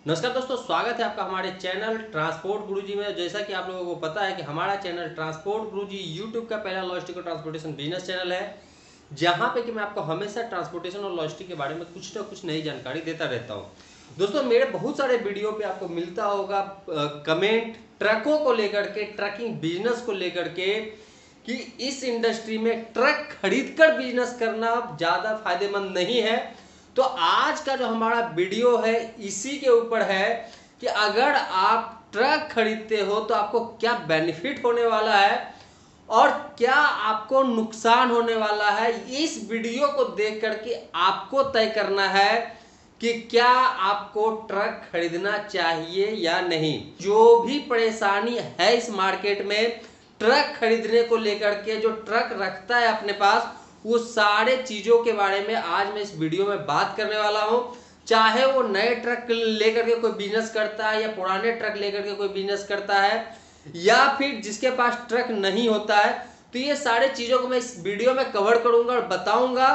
नमस्कार दोस्तों, स्वागत है आपका हमारे चैनल ट्रांसपोर्ट गुरुजी में। जैसा कि आप लोगों को पता है कि हमारा चैनल ट्रांसपोर्ट गुरुजी यूट्यूब का पहला लॉजिस्टिक और ट्रांसपोर्टेशन बिजनेस चैनल है, जहां पे कि मैं आपको हमेशा ट्रांसपोर्टेशन और लॉजिस्टिक के बारे में कुछ ना कुछ नई जानकारी देता रहता हूं। दोस्तों, मेरे बहुत सारे वीडियो पे आपको मिलता होगा कमेंट ट्रकों को लेकर के, ट्रकिंग बिजनेस को लेकर के, कि इस इंडस्ट्री में ट्रक खरीदकर बिजनेस करना ज़्यादा फायदेमंद नहीं है। तो आज का जो हमारा वीडियो है इसी के ऊपर है कि अगर आप ट्रक खरीदते हो तो आपको क्या बेनिफिट होने वाला है और क्या आपको नुकसान होने वाला है। इस वीडियो को देख करके आपको तय करना है कि क्या आपको ट्रक खरीदना चाहिए या नहीं। जो भी परेशानी है इस मार्केट में ट्रक खरीदने को लेकर के, जो ट्रक रखता है अपने पास, वो सारे चीजों के बारे में आज मैं इस वीडियो में बात करने वाला हूं। चाहे वो नए ट्रक लेकर के कोई बिजनेस करता है या पुराने ट्रक लेकर के कोई बिजनेस करता है या फिर जिसके पास ट्रक नहीं होता है, तो ये सारे चीजों को मैं इस वीडियो में कवर करूंगा और बताऊंगा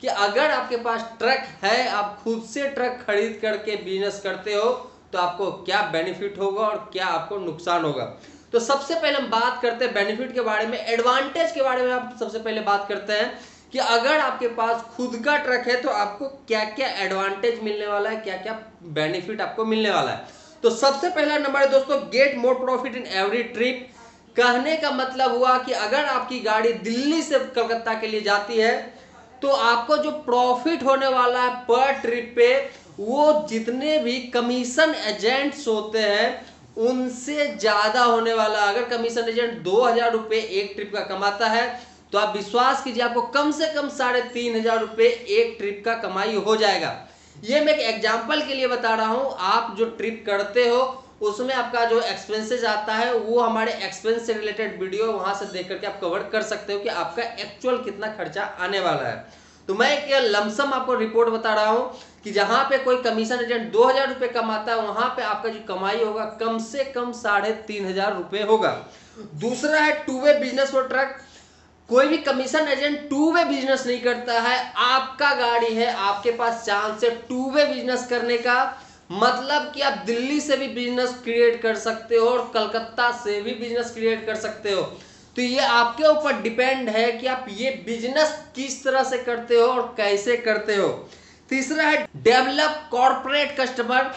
कि अगर आपके पास ट्रक है, आप खुद से ट्रक खरीद करके बिजनेस करते हो, तो आपको क्या बेनिफिट होगा और क्या आपको नुकसान होगा। तो सबसे पहले हम बात करते हैं बेनिफिट के बारे में, एडवांटेज के बारे में। आप सबसे पहले बात करते हैं कि अगर आपके पास खुद का ट्रक है तो आपको क्या क्या एडवांटेज मिलने वाला है, क्या क्या बेनिफिट आपको मिलने वाला है। तो सबसे पहला नंबर है दोस्तों, get more profit in every trip. कहने का मतलब हुआ कि अगर आपकी गाड़ी दिल्ली से कलकत्ता के लिए जाती है तो आपको जो प्रॉफिट होने वाला है पर ट्रिप पे, वो जितने भी कमीशन एजेंट्स होते हैं उनसे ज्यादा होने वाला। अगर कमीशन एजेंट 2000 रुपए एक ट्रिप का कमाता है तो आप विश्वास कीजिए आपको कम से कम 3500 रुपए एक ट्रिप का कमाई हो जाएगा। ये मैं एक एग्जांपल के लिए बता रहा हूं। आप जो ट्रिप करते हो उसमें आपका जो एक्सपेंसेस आता है वो हमारे एक्सपेंस से रिलेटेड वीडियो वहां से देख करके आप कवर कर सकते हो कि आपका एक्चुअल कितना खर्चा आने वाला है। तो मैं एक लमसम आपको रिपोर्ट बता रहा हूं कि जहां पे कोई कमीशन एजेंट 2000 रुपए कमाता है वहां पे आपका जो कमाई होगा कम से कम 3500 रुपए होगा। दूसरा है two way business for truck. कोई भी commission agent two way business नहीं करता है। आपका गाड़ी है, आपके पास चांस है टू वे बिजनेस करने का, मतलब कि आप दिल्ली से भी बिजनेस क्रिएट कर सकते हो और कलकत्ता से भी बिजनेस क्रिएट कर सकते हो। तो ये आपके ऊपर डिपेंड है कि आप ये बिजनेस किस तरह से करते हो और कैसे करते हो। तीसरा है develop corporate customer.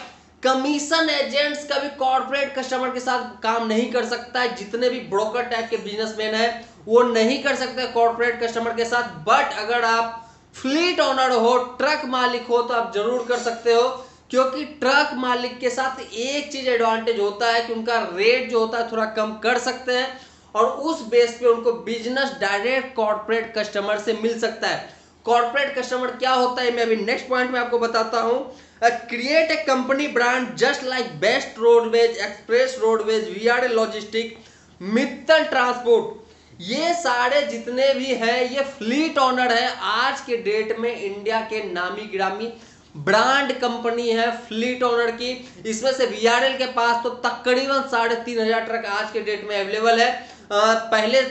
Commission agents का भी कॉर्पोरेट कस्टमर के साथ काम नहीं कर सकता है। जितने भी ब्रोकर टाइप के बिजनेसमैन है वो नहीं कर सकते कॉर्पोरेट कस्टमर के साथ। बट अगर आप फ्लीट ओनर हो, ट्रक मालिक हो, तो आप जरूर कर सकते हो, क्योंकि ट्रक मालिक के साथ एक चीज एडवांटेज होता है कि उनका रेट जो होता है थोड़ा कम कर सकते हैं और उस बेस पे उनको बिजनेस डायरेक्ट कॉर्पोरेट कस्टमर से मिल सकता है। कॉर्पोरेट कस्टमर क्या होता है मैं अभी नेक्स्ट पॉइंट में आपको बताता हूं। Create a company brand just like best roadways, express roadways, VRA logistic, Mittal transport. ये सारे जितने भी हैं ये फ्लीट ओनर है। आज के डेट में इंडिया के नामी गिरामी ब्रांड कंपनी है फ्लीट ओनर की। इसमें से वीआरएल के पास तो तकरीबन 3500 ट्रक आज के डेट में अवेलेबल है। पहले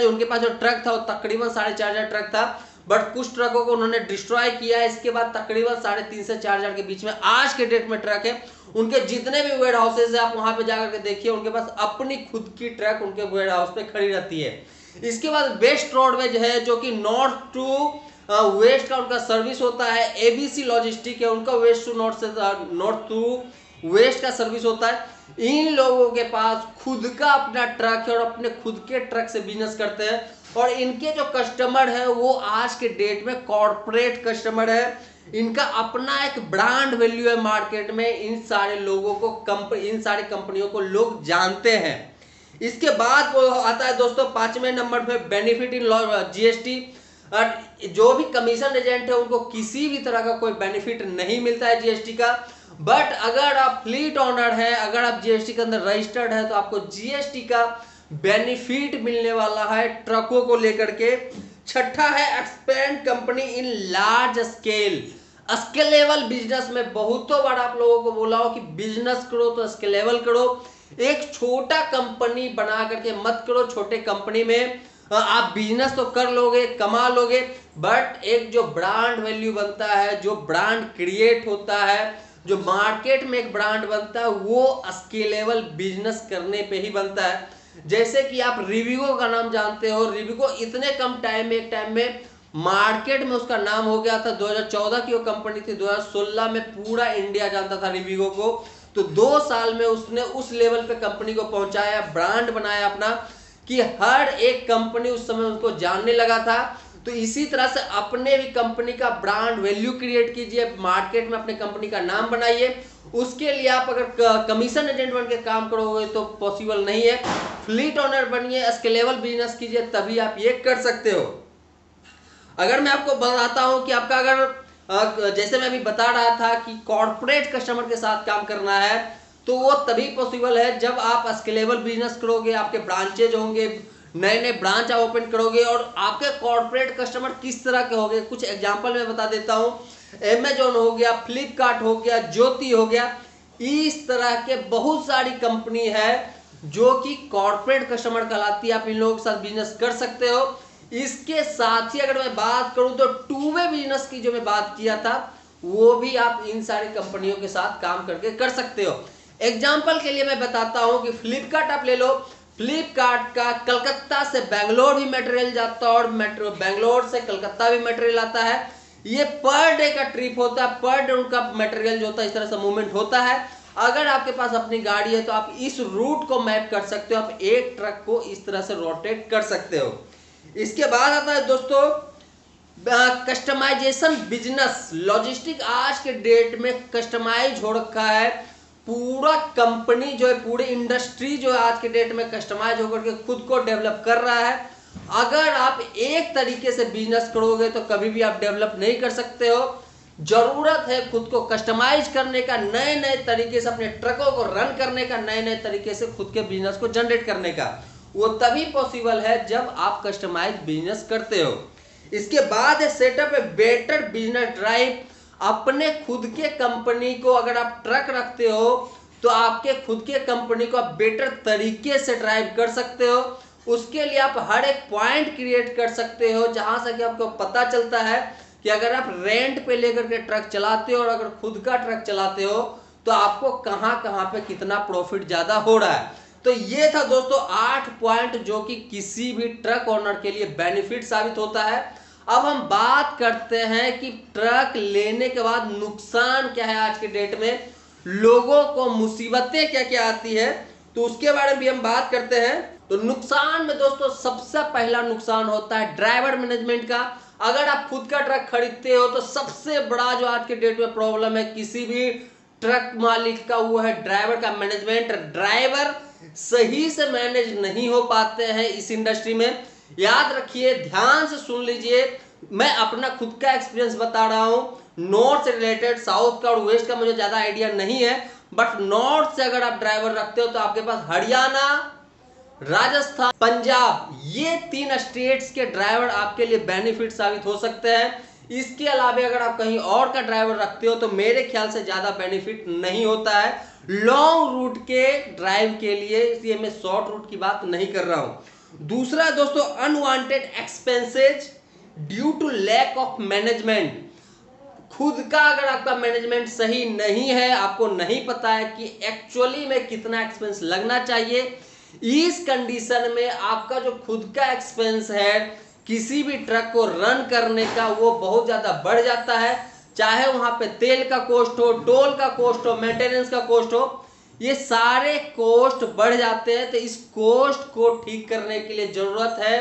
उनके पास जो ट्रक था वो तकरीबन 4500 ट्रक था, बट कुछ ट्रकों को उन्होंने डिस्ट्रॉय किया। इसके बाद तकरीबन 3500 से 4000 के बीच में आज के डेट में ट्रक है। उनके जितने भी वेयर हाउसेज है आप वहां पे जाकर के देखिए, उनके पास अपनी खुद की ट्रक उनके वेयर हाउस पे खड़ी रहती है। इसके बाद बेस्ट रोडवेज है जो कि नॉर्थ टू वेस्ट का उनका सर्विस होता है। एबीसी लॉजिस्टिक है, उनका वेस्ट टू नॉर्थ से नॉर्थ टू वेस्ट का सर्विस होता है। इन लोगों के पास खुद का अपना ट्रक है और अपने खुद के ट्रक से बिजनेस करते हैं और इनके जो कस्टमर है वो आज के डेट में कॉर्पोरेट कस्टमर है। इनका अपना एक ब्रांड वैल्यू है मार्केट में। इन सारे लोगों को इन सारी कंपनियों को लोग जानते हैं। इसके बाद वो आता है दोस्तों 5वें नंबर पे बेनिफिट इन जीएसटी। जो भी कमीशन एजेंट है उनको किसी भी तरह का कोई बेनिफिट नहीं मिलता है जीएसटी का। बट अगर आप फ्लीट ओनर है, अगर आप जीएसटी के अंदर रजिस्टर्ड है, तो आपको जीएसटी का बेनिफिट मिलने वाला है ट्रकों को लेकर के। छठा है expand company in large scale. Scalable business में बहुतों बार आप लोगों को बोला हो कि बिजनेस करो तो स्केलेबल करो। एक छोटा कंपनी बना करके मत करो। छोटे कंपनी में आप बिजनेस तो कर लोगे, कमा लोगे, बट एक जो ब्रांड वैल्यू बनता है, जो ब्रांड क्रिएट होता है, जो मार्केट में एक ब्रांड बनता है वो स्केलेबल बिजनेस करने पे ही बनता है। जैसे कि आप रिविगो का नाम जानते हो, रिविगो इतने कम टाइम में, एक टाइम में मार्केट में उसका नाम हो गया था। 2014 की वो कंपनी थी, 2016 में पूरा इंडिया जानता था रिविगो को। तो 2 साल में उसने उस लेवल पे कंपनी को पहुंचाया, ब्रांड बनाया अपना, कि हर एक कंपनी उस समय उसको जानने लगा था। तो इसी तरह से अपने भी कंपनी का ब्रांड वैल्यू क्रिएट कीजिए, मार्केट में अपने कंपनी का नाम बनाइए। उसके लिए आप अगर कमीशन एजेंट बन के काम करोगे तो पॉसिबल नहीं है। फ्लीट ओनर बनिए, स्केलेबल बिजनेस कीजिए, तभी आप ये कर सकते हो। अगर मैं आपको बताता हूं कि आपका अगर जैसे मैं अभी बता रहा था कि कॉर्पोरेट कस्टमर के साथ काम करना है, तो वो तभी पॉसिबल है जब आप स्केलेबल बिजनेस करोगे, आपके ब्रांचेज होंगे, नए नए ब्रांच आप ओपन करोगे, और आपके कॉर्पोरेट कस्टमर किस तरह के होंगे कुछ एग्जांपल मैं बता देता हूं। अमेजोन हो गया, फ्लिपकार्ट हो गया, ज्योति हो गया, इस तरह के बहुत सारी कंपनी है जो कि कॉर्पोरेट कस्टमर कहलाती है। आप इन लोगों के साथ बिजनेस कर सकते हो। इसके साथ ही अगर मैं बात करूं तो टू वे बिजनेस की जो मैं बात किया था, वो भी आप इन सारी कंपनियों के साथ काम करके कर सकते हो। एग्जाम्पल के लिए मैं बताता हूं कि फ्लिपकार्ट आप ले लो। फ्लिपकार्ट का कलकत्ता से बेंगलोर भी मटेरियल जाता है और बेंगलोर से कलकत्ता भी मटेरियल आता है। ये पर डे का ट्रिप होता है, पर डे उनका मटेरियल जो होता है इस तरह से मूवमेंट होता है। अगर आपके पास अपनी गाड़ी है तो आप इस रूट को मैप कर सकते हो, आप एक ट्रक को इस तरह से रोटेट कर सकते हो। इसके बाद आता है दोस्तों कस्टमाइजेशन बिजनेस। लॉजिस्टिक आज के डेट में कस्टमाइज हो रखा है, पूरा कंपनी जो है, पूरी इंडस्ट्री जो है आज के डेट में कस्टमाइज होकर के खुद को डेवलप कर रहा है। अगर आप एक तरीके से बिजनेस करोगे तो कभी भी आप डेवलप नहीं कर सकते हो। जरूरत है खुद को कस्टमाइज करने का, नए नए तरीके से अपने ट्रकों को रन करने का, नए नए तरीके से खुद के बिजनेस को जनरेट करने का। वो तभी पॉसिबल है जब आप कस्टमाइज बिजनेस करते हो। इसके बाद है setup a better business drive. अपने खुद के कंपनी को, अगर आप ट्रक रखते हो तो आपके खुद के कंपनी को आप बेटर तरीके से ड्राइव कर सकते हो। उसके लिए आप हर एक पॉइंट क्रिएट कर सकते हो जहां से कि आपको पता चलता है कि अगर आप रेंट पे लेकर के ट्रक चलाते हो और अगर खुद का ट्रक चलाते हो तो आपको कहां कहां पे कितना प्रॉफिट ज्यादा हो रहा है। तो ये था दोस्तों 8 पॉइंट जो कि किसी भी ट्रक ओनर के लिए बेनिफिट साबित होता है। अब हम बात करते हैं कि ट्रक लेने के बाद नुकसान क्या है। आज के डेट में लोगों को मुसीबतें क्या क्या आती है, तो उसके बारे में भी हम बात करते हैं। तो नुकसान में दोस्तों सबसे पहला नुकसान होता है ड्राइवर मैनेजमेंट का। अगर आप खुद का ट्रक खरीदते हो तो सबसे बड़ा जो आज के डेट में प्रॉब्लम है किसी भी ट्रक मालिक का, वो है ड्राइवर का मैनेजमेंट। ड्राइवर सही से मैनेज नहीं हो पाते हैं इस इंडस्ट्री में। याद रखिए, ध्यान से सुन लीजिए, मैं अपना खुद का एक्सपीरियंस बता रहा हूं। नॉर्थ से रिलेटेड, साउथ का और वेस्ट का मुझे ज्यादा आइडिया नहीं है, बट नॉर्थ से अगर आप ड्राइवर रखते हो तो आपके पास हरियाणा, राजस्थान, पंजाब, ये 3 स्टेट्स के ड्राइवर आपके लिए बेनिफिट साबित हो सकते हैं। इसके अलावा अगर आप कहीं और का ड्राइवर रखते हो तो मेरे ख्याल से ज्यादा बेनिफिट नहीं होता है लॉन्ग रूट के ड्राइव के लिए, इसलिए मैं शॉर्ट रूट की बात नहीं कर रहा हूं। दूसरा दोस्तों, unwanted expenses due to lack of management. खुद का अगर आपका मैनेजमेंट सही नहीं है, आपको नहीं पता है कि एक्चुअली में कितना एक्सपेंस लगना चाहिए, इस कंडीशन में आपका जो खुद का एक्सपेंस है किसी भी ट्रक को रन करने का, वो बहुत ज्यादा बढ़ जाता है। चाहे वहां पे तेल का कॉस्ट हो, टोल का कॉस्ट हो, मेंटेनेंस का कॉस्ट हो, ये सारे कॉस्ट बढ़ जाते हैं। तो इस कॉस्ट को ठीक करने के लिए जरूरत है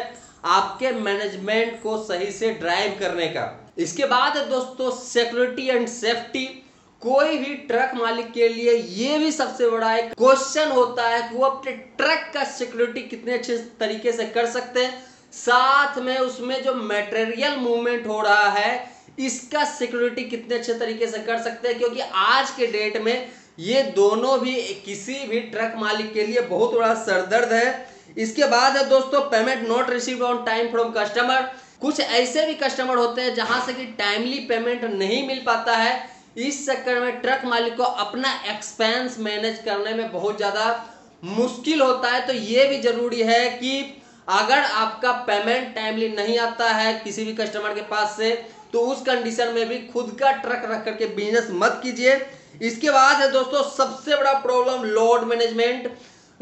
आपके मैनेजमेंट को सही से ड्राइव करने का। इसके बाद है दोस्तों सिक्योरिटी एंड सेफ्टी। कोई भी ट्रक मालिक के लिए ये भी सबसे बड़ा एक क्वेश्चन होता है कि वो अपने ट्रक का सिक्योरिटी कितने अच्छे तरीके से कर सकते हैं, साथ में उसमें जो मटेरियल मूवमेंट हो रहा है इसका सिक्योरिटी कितने अच्छे तरीके से कर सकते हैं, क्योंकि आज के डेट में ये दोनों भी किसी भी ट्रक मालिक के लिए बहुत बड़ा सरदर्द है। इसके बाद है दोस्तों payment not received on time from customer. कुछ ऐसे भी कस्टमर होते हैं जहां से कि टाइमली पेमेंट नहीं मिल पाता है। इस चक्कर में ट्रक मालिक को अपना एक्सपेंस मैनेज करने में बहुत ज्यादा मुश्किल होता है। तो ये भी जरूरी है कि अगर आपका पेमेंट टाइमली नहीं आता है किसी भी कस्टमर के पास से, तो उस कंडीशन में भी खुद का ट्रक रख करके बिजनेस मत कीजिए। इसके बाद है दोस्तों सबसे बड़ा प्रॉब्लम लोड मैनेजमेंट।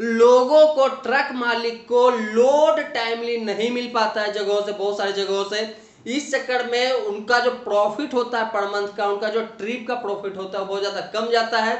लोगों को, ट्रक मालिक को लोड टाइमली नहीं मिल पाता है जगहों से, बहुत सारी जगहों से। इस चक्कर में उनका जो प्रॉफिट होता है पर मंथ का, उनका जो ट्रिप का प्रॉफिट होता है वो बहुत ज्यादा कम जाता है।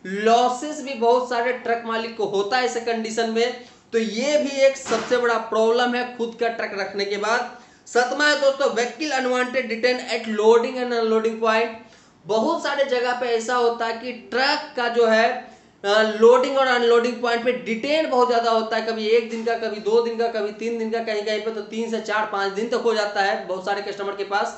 लॉसेस भी बहुत सारे ट्रक मालिक को होता है ऐसे कंडीशन में। तो ये भी एक सबसे बड़ा प्रॉब्लम है खुद का ट्रक रखने के बाद। सातवां है दोस्तों vehicle unwanted detain at loading and unloading point. बहुत सारे जगह पे ऐसा होता है कि ट्रक का जो है लोडिंग और अनलोडिंग पॉइंट पे डिटेन बहुत ज्यादा होता है, कभी 1 दिन का, कभी 2 दिन का, कभी 3 दिन का, कहीं कहीं पे तो 3 से 4-5 दिन तक हो जाता है बहुत सारे कस्टमर के पास।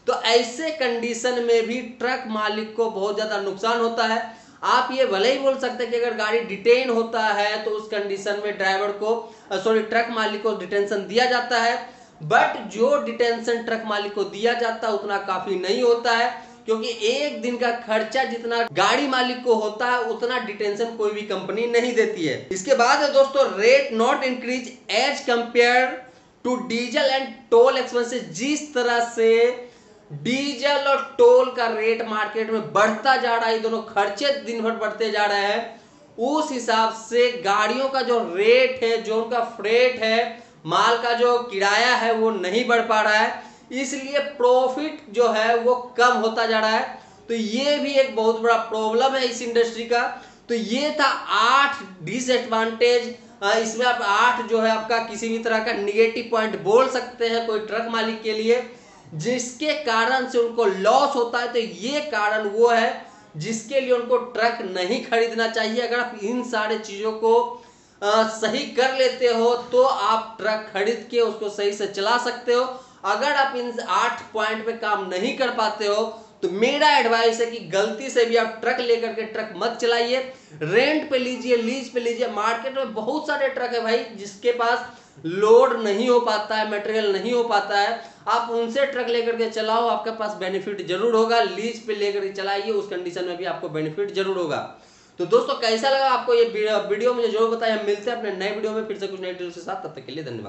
तो ऐसे कंडीशन में भी ट्रक मालिक को बहुत ज्यादा नुकसान होता है। आप ये भले ही बोल सकते हैं कि अगर गाड़ी डिटेन होता है तो उस कंडीशन में ड्राइवर को, ट्रक मालिक को डिटेंशन दिया जाता है, बट जो डिटेंशन ट्रक मालिक को दिया जाता है उतना काफी नहीं होता है, क्योंकि एक दिन का खर्चा जितना गाड़ी मालिक को होता है उतना डिटेंशन कोई भी कंपनी नहीं देती है। इसके बाद है दोस्तों rate not increase as compare to diesel and toll expenses. जिस तरह से डीजल और टोल का रेट मार्केट में बढ़ता जा रहा है, दोनों खर्चे दिन भर बढ़ते जा रहे हैं, उस हिसाब से गाड़ियों का जो रेट है, जो उनका फ्रेट है, माल का जो किराया है वो नहीं बढ़ पा रहा है, इसलिए प्रॉफिट जो है वो कम होता जा रहा है। तो ये भी एक बहुत बड़ा प्रॉब्लम है इस इंडस्ट्री का। तो ये था 8 डिसएडवांटेज। इसमें आप 8 जो है आपका किसी भी तरह का निगेटिव पॉइंट बोल सकते हैं कोई ट्रक मालिक के लिए, जिसके कारण से उनको लॉस होता है। तो ये कारण वो है जिसके लिए उनको ट्रक नहीं खरीदना चाहिए। अगर आप इन सारे चीजों को सही कर लेते हो तो आप ट्रक खरीद के उसको सही से चला सकते हो। अगर आप इन 8 पॉइंट पे काम नहीं कर पाते हो तो मेरा एडवाइस है कि गलती से भी आप ट्रक लेकर के ट्रक मत चलाइए, रेंट पे लीजिए, लीज पे लीजिए। मार्केट में बहुत सारे ट्रक है भाई जिसके पास लोड नहीं हो पाता है, मटेरियल नहीं हो पाता है, आप उनसे ट्रक लेकर के चलाओ, आपके पास बेनिफिट जरूर होगा। लीज पे लेकर के चलाइए, उस कंडीशन में भी आपको बेनिफिट जरूर होगा। तो दोस्तों कैसा लगा आपको ये वीडियो, मुझे जरूर बताइए। हम मिलते हैं अपने नए वीडियो में फिर से कुछ नए वीडियो के साथ, तब तक के लिए धन्यवाद।